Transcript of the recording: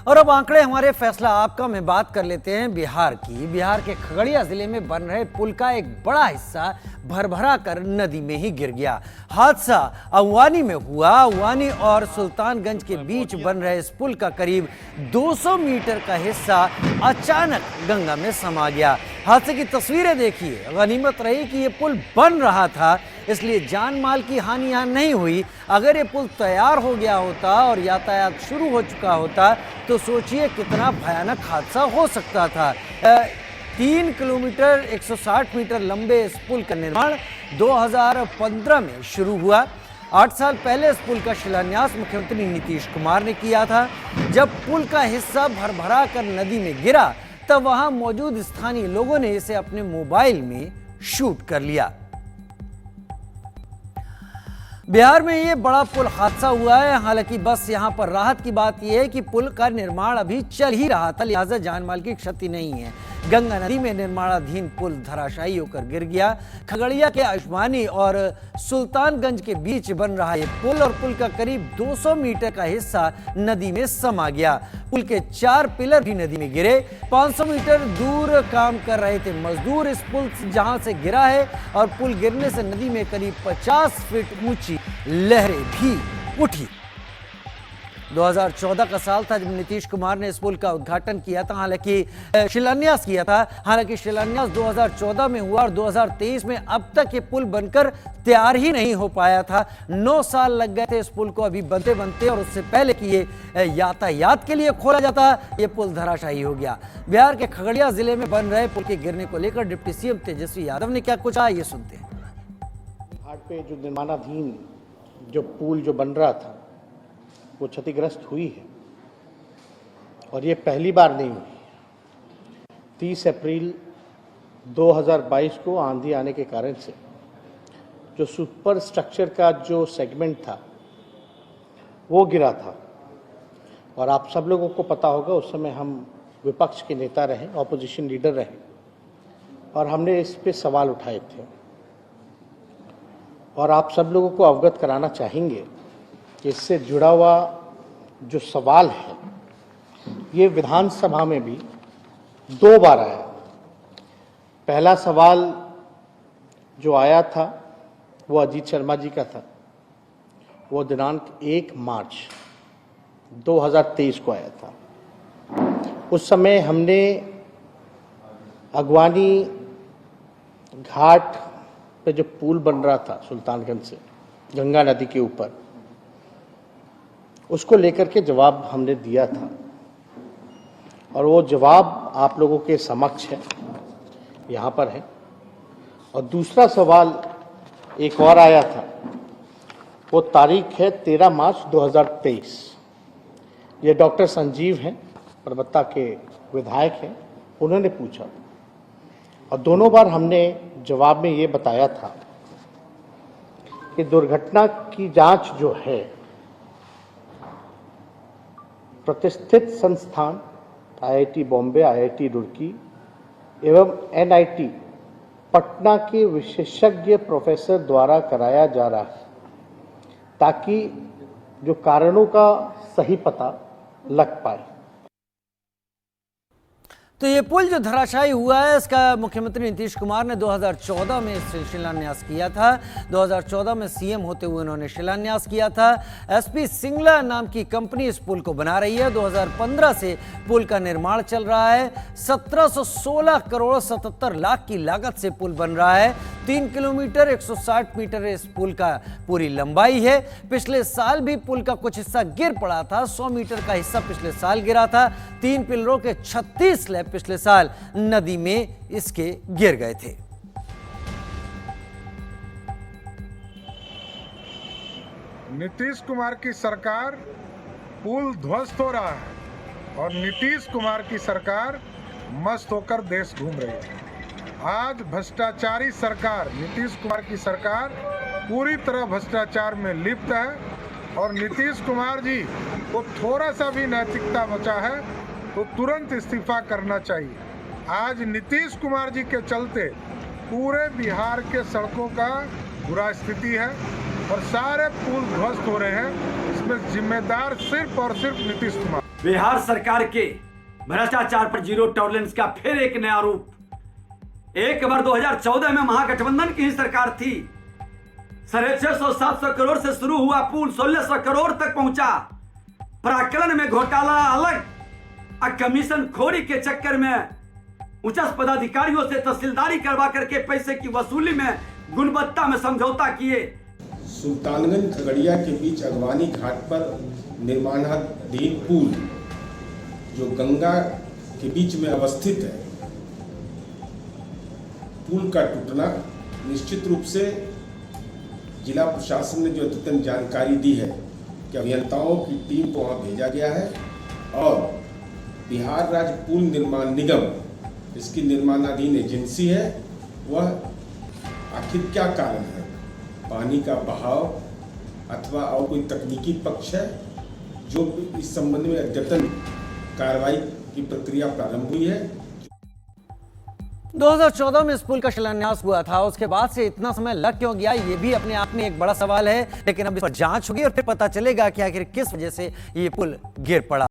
और अब आंकड़े हमारे फैसला आपका में बात कर लेते हैं बिहार की। बिहार के खगड़िया जिले में बन रहे पुल का एक बड़ा हिस्सा भरभरा कर नदी में ही गिर गया। हादसा अवानी में हुआ। अवानी और सुल्तानगंज के बीच बन रहे इस पुल का करीब 200 मीटर का हिस्सा अचानक गंगा में समा गया। हादसे की तस्वीरें देखिए। गनीमत रही कि ये पुल बन रहा था, इसलिए जान माल की हानि यहाँ नहीं हुई। अगर ये पुल तैयार हो गया होता और यातायात शुरू हो चुका होता तो सोचिए कितना भयानक हादसा हो सकता था। 3 किलोमीटर 160 मीटर लंबे इस पुल का निर्माण 2015 में शुरू हुआ। 8 साल पहले इस पुल का शिलान्यास मुख्यमंत्री नीतीश कुमार ने किया था। जब पुल का हिस्सा भरभरा कर नदी में गिरा तब वहां मौजूद स्थानीय लोगों ने इसे अपने मोबाइल में शूट कर लिया। बिहार में ये बड़ा पुल हादसा हुआ है। हालांकि बस यहां पर राहत की बात यह है कि पुल का निर्माण अभी चल ही रहा था, लिहाजा जानमाल की क्षति नहीं है। गंगा नदी में निर्माणाधीन पुल धराशायी होकर गिर गया। खगड़िया के अवानी और सुल्तानगंज के बीच बन रहा ये पुल और पुल का करीब 200 मीटर का हिस्सा नदी में समा गया। पुल के 4 पिलर भी नदी में गिरे। 500 मीटर दूर काम कर रहे थे मजदूर। इस पुल जहां से गिरा है और पुल गिरने से नदी में करीब 50 फीट ऊंची लहरें भी उठी। 2014 का साल था जब नीतीश कुमार ने इस पुल का उद्घाटन किया था, हालांकि शिलान्यास किया था। हालांकि शिलान्यास 2014 में हुआ और 2023 में अब तक ये पुल बनकर तैयार ही नहीं हो पाया था। 9 साल लग गए थे इस पुल को अभी बनते बनते, और उससे पहले कि ये यातायात के लिए खोला जाता ये पुल धराशायी हो गया। बिहार के खगड़िया जिले में बन रहे पुल के गिरने को लेकर डिप्टी सीएम तेजस्वी यादव ने क्या कुछ कहा, ये सुनते हैं। घाट पे जो निर्माणाधीन जो पुल जो बन रहा था वो क्षतिग्रस्त हुई है, और ये पहली बार नहीं हुई। 30 अप्रैल 2022 को आंधी आने के कारण से जो सुपर स्ट्रक्चर का जो सेगमेंट था वो गिरा था, और आप सब लोगों को पता होगा उस समय हम विपक्ष के नेता रहे, ऑपोजिशन लीडर रहे, और हमने इस पे सवाल उठाए थे। और आप सब लोगों को अवगत कराना चाहेंगे कि इससे जुड़ा हुआ जो सवाल है ये विधानसभा में भी 2 बार आया। पहला सवाल जो आया था वो अजीत शर्मा जी का था। वो दिनांक 1 मार्च 2023 को आया था। उस समय हमने अगवानी घाट पे जो पुल बन रहा था सुल्तानगंज से गंगा नदी के ऊपर, उसको लेकर के जवाब हमने दिया था, और वो जवाब आप लोगों के समक्ष है, यहाँ पर है। और दूसरा सवाल एक और आया था, वो तारीख है 13 मार्च 2023। ये डॉक्टर संजीव हैं, परबत्ता के विधायक हैं, उन्होंने पूछा। और दोनों बार हमने जवाब में ये बताया था कि दुर्घटना की जांच जो है प्रतिष्ठित संस्थान IIT बॉम्बे, IIT रुड़की एवं NIT पटना के विशेषज्ञ प्रोफेसर द्वारा कराया जा रहा है, ताकि जो कारणों का सही पता लग पाए। तो ये पुल जो धराशायी हुआ है इसका मुख्यमंत्री नीतीश कुमार ने 2014 में शिलान्यास किया था। 2014 में सीएम होते हुए उन्होंने शिलान्यास किया था। SP सिंगला नाम की कंपनी इस पुल को बना रही है। 2015 से पुल का निर्माण चल रहा है। 1716 करोड़ 77 लाख की लागत से पुल बन रहा है। 3 किलोमीटर 160 मीटर इस पुल का पूरी लंबाई है। पिछले साल भी पुल का कुछ हिस्सा गिर पड़ा था। 100 मीटर का हिस्सा पिछले साल गिरा था। 3 पिलरों के 36 स्लैब पिछले साल नदी में इसके गिर गए थे। नीतीश कुमार की सरकार पुल ध्वस्त हो रहा है और नीतीश कुमार की सरकार मस्त होकर देश घूम रही है। आज भ्रष्टाचारी सरकार, नीतीश कुमार की सरकार पूरी तरह भ्रष्टाचार में लिप्त है, और नीतीश कुमार जी को थोड़ा सा भी नैतिकता बचा है तो तुरंत इस्तीफा करना चाहिए। आज नीतीश कुमार जी के चलते पूरे बिहार के सड़कों का बुरा स्थिति है और सारे पुल ध्वस्त हो रहे हैं। इसमें जिम्मेदार सिर्फ और सिर्फ नीतीश कुमार। बिहार सरकार के भ्रष्टाचार पर जीरो टॉलरेंस का फिर एक नया रूप। एक बार 2014 में महागठबंधन की ही सरकार थी। 650-700 करोड़ से शुरू हुआ पुल 1600 करोड़ तक पहुंचा। प्राक्कलन में घोटाला अलग, कमीशन खोरी के चक्कर में उच्च पदाधिकारियों से तहसीलदारी करवा करके पैसे की वसूली में गुणवत्ता में समझौता किए। सुल्तानगंज खगड़िया के बीच अगवानी घाट पर निर्माणाधीन पुल जो गंगा के बीच में अवस्थित है, पुल का टूटना निश्चित रूप से जिला प्रशासन ने जो अद्यतन जानकारी दी है कि अभियंताओं की टीम को वहाँ भेजा गया है और बिहार राज्य पुल निर्माण निगम, इसकी निर्माणाधीन एजेंसी है, वह आखिर क्या कारण है, पानी का बहाव अथवा और कोई तकनीकी पक्ष है, जो इस संबंध में अद्यतन कार्रवाई की प्रक्रिया प्रारंभ हुई है। 2014 में इस पुल का शिलान्यास हुआ था, उसके बाद से इतना समय लग क्यों गया, ये भी अपने आप में एक बड़ा सवाल है। लेकिन अब इस पर जांच होगी और फिर पता चलेगा कि आखिर किस वजह से ये पुल गिर पड़ा।